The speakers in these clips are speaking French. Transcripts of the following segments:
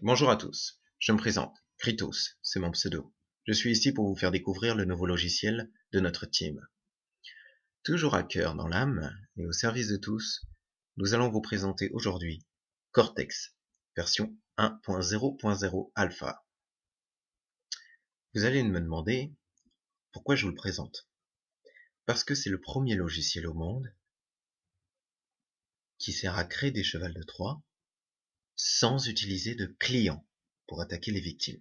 Bonjour à tous, je me présente, Kritos, c'est mon pseudo. Je suis ici pour vous faire découvrir le nouveau logiciel de notre team. Toujours à cœur dans l'âme et au service de tous, nous allons vous présenter aujourd'hui Cortex, version 1.0.0 alpha. Vous allez me demander pourquoi je vous le présente. Parce que c'est le premier logiciel au monde qui sert à créer des chevals de Troie sans utiliser de client pour attaquer les victimes.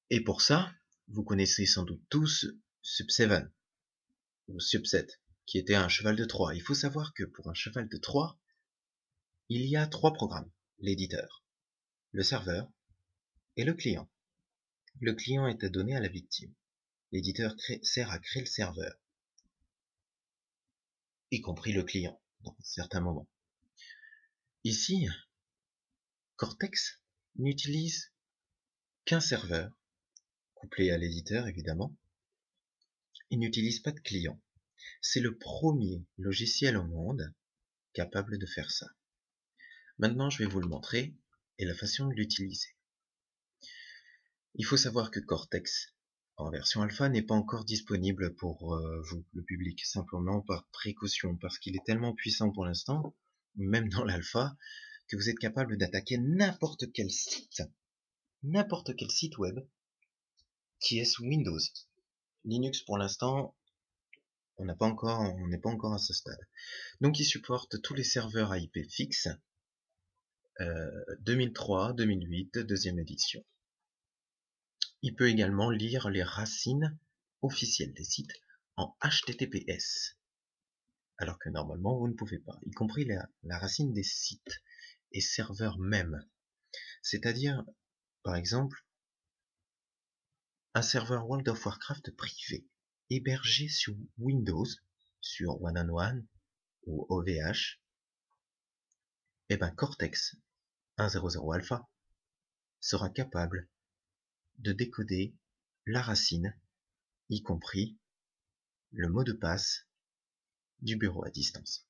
Et pour ça, vous connaissez sans doute tous Sub7 ou Subset, qui était un cheval de Troie. Il faut savoir que pour un cheval de Troie, il y a 3 programmes. L'éditeur, le serveur et le client. Le client est donné à la victime. L'éditeur sert à créer le serveur, y compris le client, dans certains moments. Ici, Cortex n'utilise qu'un serveur, couplé à l'éditeur évidemment. Il n'utilise pas de client. C'est le premier logiciel au monde capable de faire ça. Maintenant, je vais vous le montrer et la façon de l'utiliser. Il faut savoir que Cortex, en version alpha, n'est pas encore disponible pour vous, le public, simplement par précaution, parce qu'il est tellement puissant pour l'instant, même dans l'alpha, que vous êtes capable d'attaquer n'importe quel site web qui est sous Windows. Linux, pour l'instant, on n'est pas encore à ce stade. Donc, il supporte tous les serveurs à IP fixe, 2003, 2008, deuxième édition. Il peut également lire les racines officielles des sites en HTTPS, alors que normalement vous ne pouvez pas, y compris la racine des sites et serveurs même. C'est-à-dire, par exemple, un serveur World of Warcraft privé, hébergé sur Windows, sur One-on-One ou OVH, et ben Cortex 1.0.0 Alpha sera capable de décoder la racine, y compris le mot de passe du bureau à distance.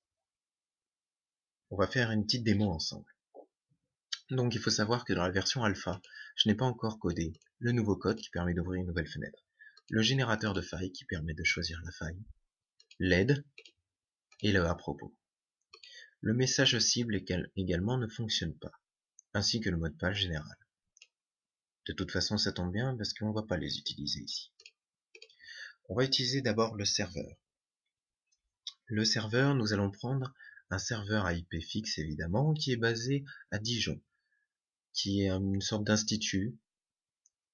On va faire une petite démo ensemble. Donc il faut savoir que dans la version alpha, je n'ai pas encore codé le nouveau code qui permet d'ouvrir une nouvelle fenêtre, le générateur de failles qui permet de choisir la faille, l'aide et le à propos. Le message cible également ne fonctionne pas, ainsi que le mot de passe général. De toute façon ça tombe bien parce qu'on ne va pas les utiliser ici. On va utiliser d'abord le serveur. Le serveur, nous allons prendre un serveur à IP fixe évidemment, qui est basé à Dijon, qui est une sorte d'institut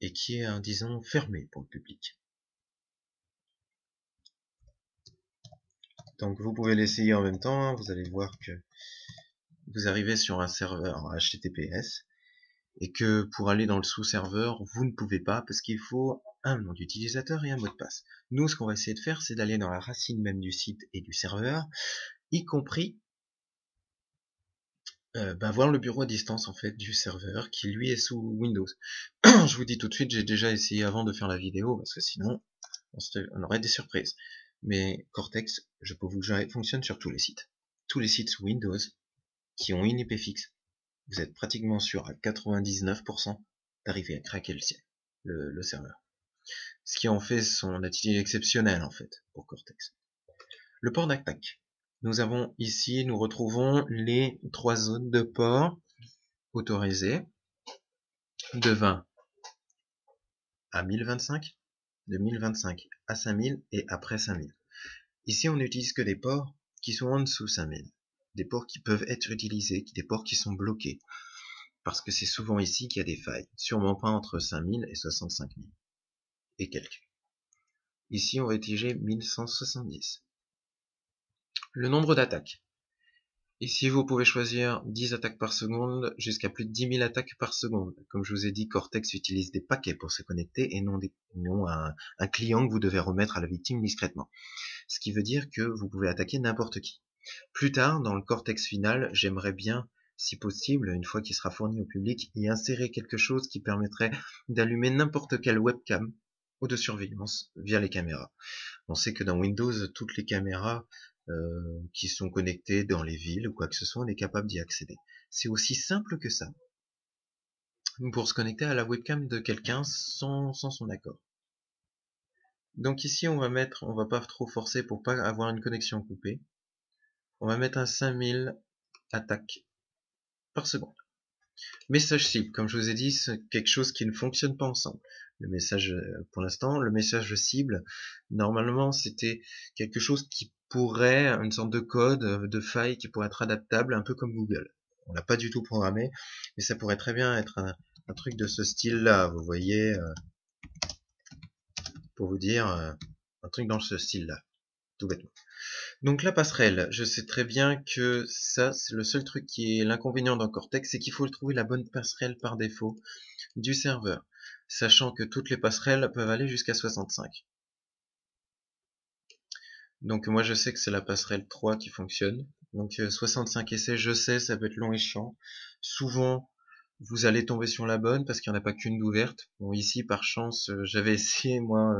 et qui est, disons, fermé pour le public. Donc vous pouvez l'essayer en même temps, vous allez voir que vous arrivez sur un serveur HTTPS et que pour aller dans le sous-serveur, vous ne pouvez pas parce qu'il faut un nom d'utilisateur et un mot de passe. Nous, ce qu'on va essayer de faire, c'est d'aller dans la racine même du site et du serveur, y compris voir le bureau à distance en fait du serveur qui lui est sous Windows. Je vous dis tout de suite, j'ai déjà essayé avant de faire la vidéo parce que sinon on aurait des surprises. Mais Cortex, je peux vous dire, fonctionne sur tous les sites. Tous les sites sous Windows qui ont une IP fixe, vous êtes pratiquement sûr à 99% d'arriver à craquer le serveur. Ce qui en fait son attitude exceptionnelle en fait pour Cortex. Le port d'attaque. Nous avons ici, nous retrouvons les 3 zones de port autorisées de 20 à 1025, de 1025 à 5000 et après 5000. Ici, on n'utilise que des ports qui sont en dessous 5000, des ports qui peuvent être utilisés, des ports qui sont bloqués, parce que c'est souvent ici qu'il y a des failles, sûrement pas entre 5000 et 65 000 et quelques. Ici, on va utiliser 1170. Le nombre d'attaques. Ici, vous pouvez choisir 10 attaques par seconde jusqu'à plus de 10 000 attaques par seconde. Comme je vous ai dit, Cortex utilise des paquets pour se connecter et non un client que vous devez remettre à la victime discrètement. Ce qui veut dire que vous pouvez attaquer n'importe qui. Plus tard, dans le Cortex final, j'aimerais bien, si possible, une fois qu'il sera fourni au public, y insérer quelque chose qui permettrait d'allumer n'importe quelle webcam ou de surveillance via les caméras. On sait que dans Windows, toutes les caméras qui sont connectés dans les villes ou quoi que ce soit, on est capable d'y accéder. C'est aussi simple que ça pour se connecter à la webcam de quelqu'un sans son accord. Donc ici on va pas trop forcer pour pas avoir une connexion coupée. On va mettre un 5000 attaques par seconde. Message cible, comme je vous ai dit, c'est quelque chose qui ne fonctionne pas ensemble. Le message, pour l'instant, le message cible, normalement, c'était quelque chose qui pourrait, une sorte de code, de faille qui pourrait être adaptable, un peu comme Google. On l'a pas du tout programmé, mais ça pourrait très bien être un truc de ce style-là, vous voyez, pour vous dire, un truc dans ce style-là, tout bêtement. Donc la passerelle, je sais très bien que ça, c'est le seul truc qui est l'inconvénient dans Cortex, c'est qu'il faut trouver la bonne passerelle par défaut du serveur, sachant que toutes les passerelles peuvent aller jusqu'à 65. Donc moi je sais que c'est la passerelle 3 qui fonctionne, donc 65 essais, je sais, ça peut être long et chiant. Souvent, vous allez tomber sur la bonne parce qu'il n'y en a pas qu'une d'ouverte. Bon, ici, par chance, j'avais essayé, moi,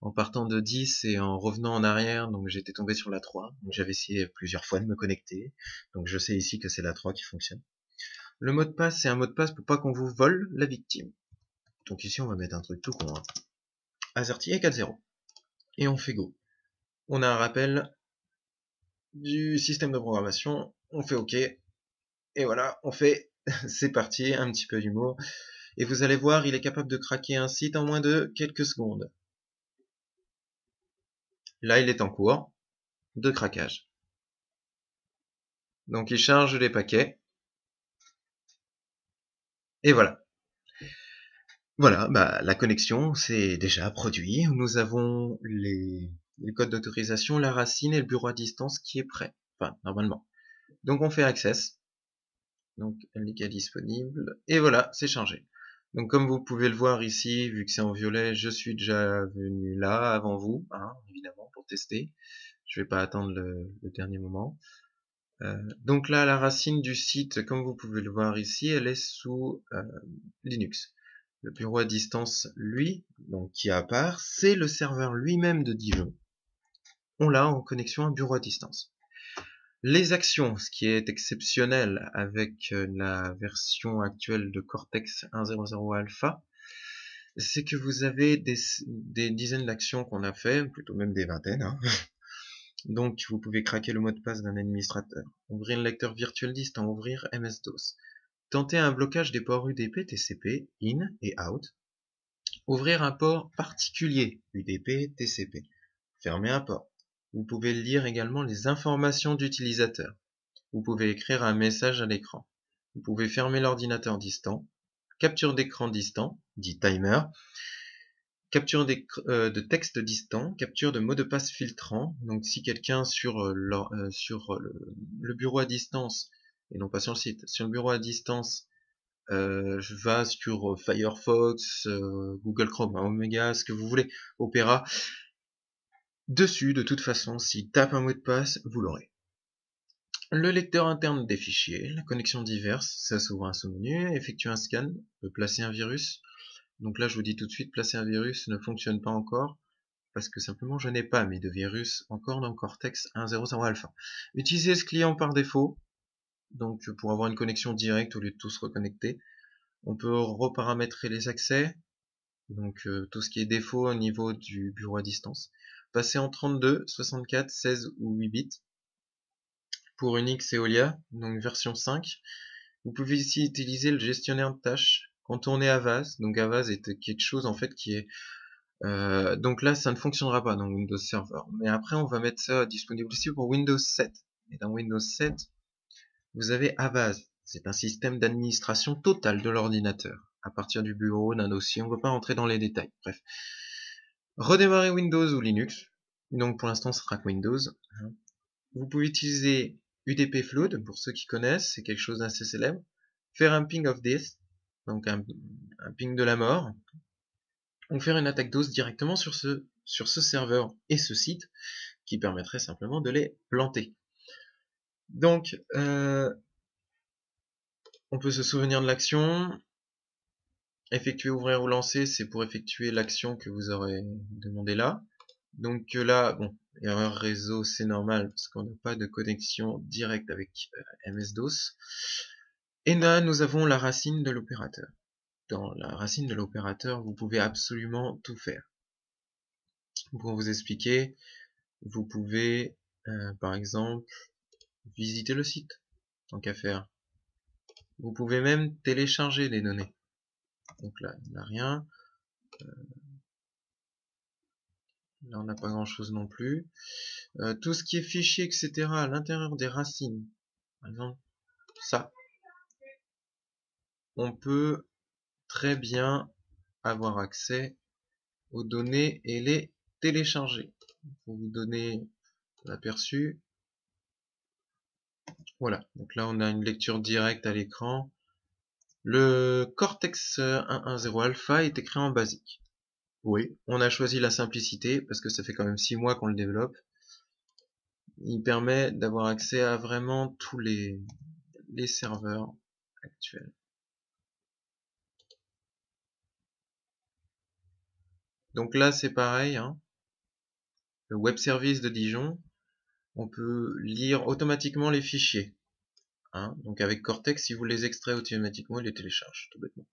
en partant de 10 et en revenant en arrière, donc j'étais tombé sur la 3. Donc j'avais essayé plusieurs fois de me connecter, donc je sais ici que c'est la 3 qui fonctionne. Le mot de passe, c'est un mot de passe pour pas qu'on vous vole la victime. Donc ici, on va mettre un truc tout con. Hein. AZERTY et 4.0. Et on fait go. On a un rappel du système de programmation. On fait OK. Et voilà, on fait. C'est parti, un petit peu d'humour. Et vous allez voir, il est capable de craquer un site en moins de quelques secondes. Là, il est en cours de craquage. Donc il charge les paquets. Et voilà. Voilà, bah, la connexion, c'est déjà produit. Nous avons les codes d'autorisation, la racine et le bureau à distance qui est prêt. Enfin, normalement. Donc on fait access. Donc LDK disponible. Et voilà, c'est chargé. Donc comme vous pouvez le voir ici, vu que c'est en violet, je suis déjà venu là avant vous, hein, évidemment, pour tester. Je vais pas attendre le dernier moment. Donc là, la racine du site, comme vous pouvez le voir ici, elle est sous Linux. Le bureau à distance, lui, donc qui est à part, c'est le serveur lui-même de Dijon. On l'a en connexion à un bureau à distance. Les actions, ce qui est exceptionnel avec la version actuelle de Cortex 1.0.0 Alpha, c'est que vous avez des dizaines d'actions qu'on a fait, plutôt même des vingtaines. Hein. Donc vous pouvez craquer le mot de passe d'un administrateur, ouvrir le lecteur virtuel distant, ouvrir MS-DOS, tenter un blocage des ports UDP, TCP, in et out, ouvrir un port particulier, UDP, TCP, fermer un port. Vous pouvez lire également les informations d'utilisateur. Vous pouvez écrire un message à l'écran. Vous pouvez fermer l'ordinateur distant, capture d'écran distant, dit timer, capture de texte distant, capture de mot de passe filtrant. Donc si quelqu'un sur, le bureau à distance, et non pas sur le site, sur le bureau à distance, je vais sur Firefox, Google Chrome, Omega, ce que vous voulez, Opera, dessus, de toute façon, s'il tape un mot de passe, vous l'aurez. Le lecteur interne des fichiers, la connexion diverse, ça s'ouvre un sous-menu, effectuer un scan, peut placer un virus. Donc là, je vous dis tout de suite, placer un virus ne fonctionne pas encore, parce que simplement, je n'ai pas mis de virus encore dans Cortex 1.0.0 Alpha. Utilisez ce client par défaut, donc pour avoir une connexion directe au lieu de tous reconnecter. On peut reparamétrer les accès, donc tout ce qui est défaut au niveau du bureau à distance. Passer en 32, 64, 16 ou 8 bits. Pour Unix et Olia, donc version 5. Vous pouvez ici utiliser le gestionnaire de tâches, contourner Avaz. Donc Avaz est quelque chose en fait qui est... donc là, ça ne fonctionnera pas dans Windows Server. Mais après, on va mettre ça disponible aussi pour Windows 7. Et dans Windows 7, vous avez Avaz. C'est un système d'administration totale de l'ordinateur. À partir du bureau, d'un dossier, on ne va pas rentrer dans les détails. Bref. Redémarrer Windows ou Linux. Donc pour l'instant, ce sera Windows. Vous pouvez utiliser UDP Flood, pour ceux qui connaissent, c'est quelque chose d'assez célèbre. Faire un ping of death, donc un ping de la mort. Ou faire une attaque DOS directement sur ce serveur et ce site, qui permettrait simplement de les planter. Donc, on peut se souvenir de l'action. Effectuer, ouvrir ou lancer, c'est pour effectuer l'action que vous aurez demandé là. Donc là, bon, erreur réseau, c'est normal parce qu'on n'a pas de connexion directe avec MS-DOS. Et là, nous avons la racine de l'opérateur. Dans la racine de l'opérateur, vous pouvez absolument tout faire. Pour vous expliquer, vous pouvez, par exemple, visiter le site, tant qu'à faire. Vous pouvez même télécharger des données. Donc là, il n'y a rien. Là, on n'a pas grand-chose non plus. Tout ce qui est fichier, etc., à l'intérieur des racines, par exemple, ça, on peut très bien avoir accès aux données et les télécharger. Pour vous donner l'aperçu, voilà. Donc là, on a une lecture directe à l'écran. Le Cortex 110 Alpha est écrit en basique. Oui, on a choisi la simplicité parce que ça fait quand même 6 mois qu'on le développe. Il permet d'avoir accès à vraiment tous les serveurs actuels. Donc là, c'est pareil, hein. Le web service de Dijon, on peut lire automatiquement les fichiers. Hein. Donc avec Cortex, si vous les extraitez automatiquement, il les télécharge, tout bêtement.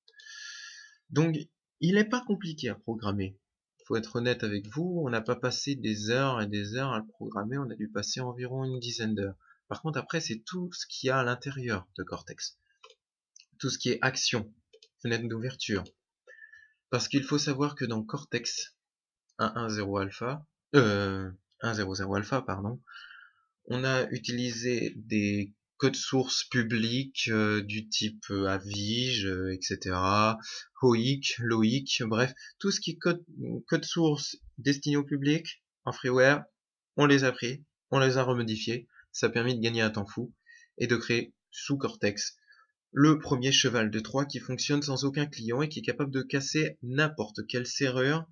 Donc, il n'est pas compliqué à programmer. Il faut être honnête avec vous, on n'a pas passé des heures et des heures à le programmer, on a dû passer environ une dizaine d'heures. Par contre, après, c'est tout ce qu'il y a à l'intérieur de Cortex. Tout ce qui est action, fenêtre d'ouverture. Parce qu'il faut savoir que dans Cortex 110 Alpha, 1.0.0 Alpha, pardon, on a utilisé des codes sources publics du type Avige, etc., HOIC, LOIC, bref, tout ce qui est code source destiné au public en freeware, on les a pris, on les a remodifiés, ça a permis de gagner un temps fou et de créer sous Cortex le premier cheval de Troie qui fonctionne sans aucun client et qui est capable de casser n'importe quelle serrure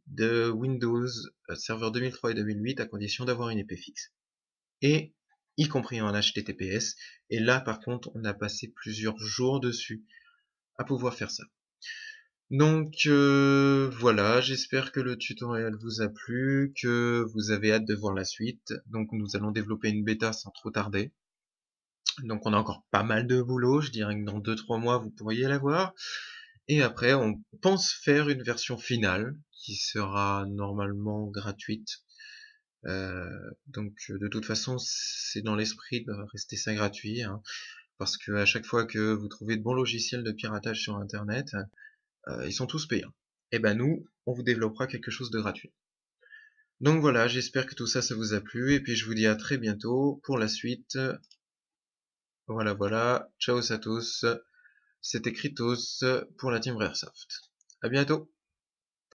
de Windows Server 2003 et 2008 à condition d'avoir une IP fixe. Et y compris en HTTPS. Et là, par contre, on a passé plusieurs jours dessus à pouvoir faire ça. Donc voilà, j'espère que le tutoriel vous a plu, que vous avez hâte de voir la suite. Donc nous allons développer une bêta sans trop tarder. Donc on a encore pas mal de boulot, je dirais que dans 2-3 mois vous pourriez la voir. Et après on pense faire une version finale qui sera normalement gratuite. Donc de toute façon c'est dans l'esprit de rester ça gratuit, hein, parce que à chaque fois que vous trouvez de bons logiciels de piratage sur internet, ils sont tous payants. Et ben nous, on vous développera quelque chose de gratuit. Donc voilà, j'espère que tout ça, ça vous a plu, et puis je vous dis à très bientôt pour la suite. Voilà, ciao à tous, c'était Kritos pour la Team Rare Soft. À bientôt.